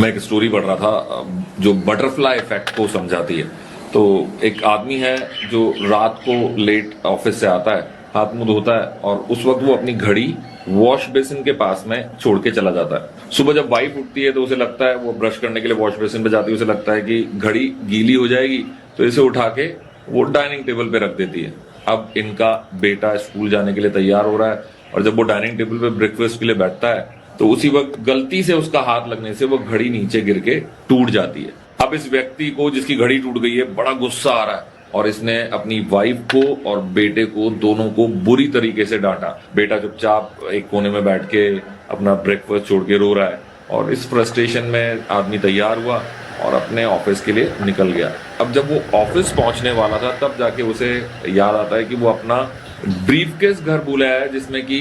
मैं एक स्टोरी पढ़ रहा था जो बटरफ्लाई इफेक्ट को समझाती है। तो एक आदमी है जो रात को लेट ऑफिस से आता है, हाथ मुंह धोता है और उस वक्त वो अपनी घड़ी वॉश बेसिन के पास में छोड़ के चला जाता है। सुबह जब वाइफ उठती है तो उसे लगता है, वो ब्रश करने के लिए वॉश बेसिन पे जाती है, उसे लगता है कि घड़ी गीली हो जाएगी, तो इसे उठा के वो डाइनिंग टेबल पे रख देती है। अब इनका बेटा स्कूल जाने के लिए तैयार हो रहा है और जब वो डाइनिंग टेबल पे ब्रेकफास्ट के लिए बैठता है तो उसी वक्त गलती से उसका हाथ लगने से वो घड़ी नीचे गिर के टूट जाती है। अब इस व्यक्ति को जिसकी घड़ी टूट गई है बड़ा गुस्सा आ रहा है और इसने अपनी वाइफ को और बेटे को दोनों को बुरी तरीके से डांटा। बेटा चुपचाप एक कोने में बैठ के अपना ब्रेकफास्ट छोड़ के रो रहा है और इस फ्रस्ट्रेशन में आदमी तैयार हुआ और अपने ऑफिस के लिए निकल गया। अब जब वो ऑफिस पहुंचने वाला था तब जाके उसे याद आता है कि वो अपना ब्रीफकेस घर भूला है, जिसमें कि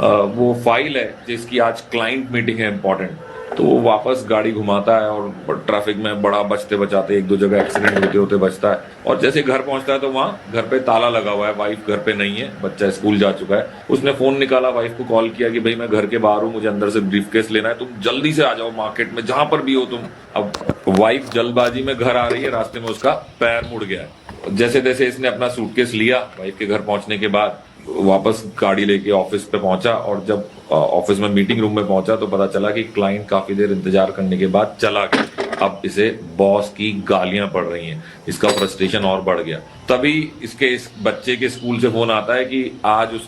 वो फाइल है जिसकी आज क्लाइंट मीटिंग है इंपॉर्टेंट। तो वो वापस गाड़ी घुमाता है और ट्रैफिक में बड़ा बचते बचाते एक दो जगह एक्सीडेंट होते होते बचता है और जैसे घर पहुंचता है तो वहाँ घर पे ताला लगा हुआ है, वाइफ घर पे नहीं है, बच्चा स्कूल जा चुका है। उसने फोन निकाला, वाइफ को कॉल किया कि भाई मैं घर के बाहर हूँ, मुझे अंदर से ब्रीफकेस लेना है, तुम जल्दी से आ जाओ मार्केट में, जहां पर भी हो तुम। अब वाइफ जल्दबाजी में घर आ रही है, रास्ते में उसका पैर मुड़ गया है। जैसे तैसे इसने अपना सूटकेस लिया, वाइफ के घर पहुंचने के बाद वापस गाड़ी लेके ऑफिस पे पहुंचा और जब ऑफिस में मीटिंग रूम में पहुंचा तो पता चला कि क्लाइंट काफी देर इंतजार करने के बाद चला गया। अब इसे बॉस की गालियां पड़ रही हैं, इसका फ्रस्ट्रेशन और बढ़ गया। तभी इस बच्चे के स्कूल से फोन आता है कि आज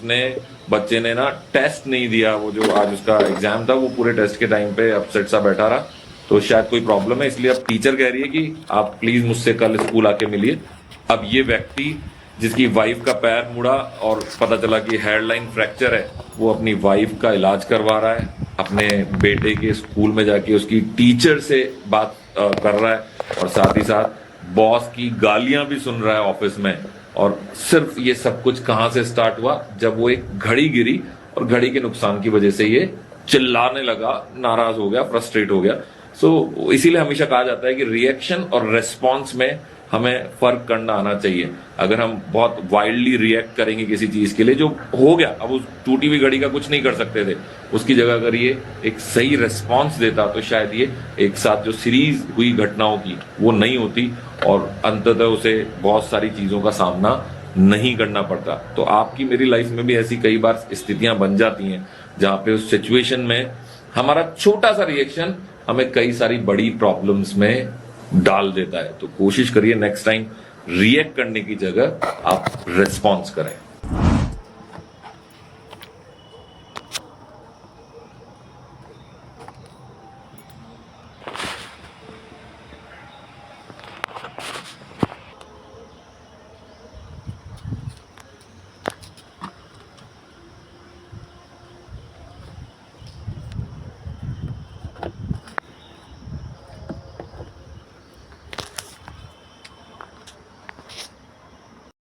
बच्चे ने ना टेस्ट नहीं दिया, वो जो आज उसका एग्जाम था वो पूरे टेस्ट के टाइम पे अपसेट सा बैठा रहा, तो शायद कोई प्रॉब्लम है, इसलिए अब टीचर कह रही है कि आप प्लीज मुझसे कल स्कूल आके मिलिए। अब ये व्यक्ति जिसकी वाइफ का पैर मुड़ा और पता चला कि हेयरलाइन फ्रैक्चर है, वो अपनी वाइफ का इलाज करवा रहा है, अपने बेटे के स्कूल में जाके उसकी टीचर से बात कर रहा है और साथ ही साथ बॉस की गालियां भी सुन रहा है ऑफिस में। और सिर्फ ये सब कुछ कहां से स्टार्ट हुआ, जब वो एक घड़ी गिरी और घड़ी के नुकसान की वजह से ये चिल्लाने लगा, नाराज हो गया, फ्रस्ट्रेट हो गया। सो इसीलिए हमेशा कहा जाता है कि रिएक्शन और रेस्पॉन्स में हमें फर्क करना आना चाहिए। अगर हम बहुत वाइल्डली रिएक्ट करेंगे किसी चीज के लिए जो हो गया, अब उस टूटी हुई घड़ी का कुछ नहीं कर सकते थे, उसकी जगह अगर ये एक सही रेस्पॉन्स देता तो शायद ये एक साथ जो सीरीज हुई घटनाओं की वो नहीं होती और अंततः उसे बहुत सारी चीजों का सामना नहीं करना पड़ता। तो आपकी मेरी लाइफ में भी ऐसी कई बार स्थितियां बन जाती हैं जहां पे उस सिचुएशन में हमारा छोटा सा रिएक्शन हमें कई सारी बड़ी प्रॉब्लम्स में डाल देता है। तो कोशिश करिए नेक्स्ट टाइम रिएक्ट करने की जगह आप रिस्पॉन्स करें।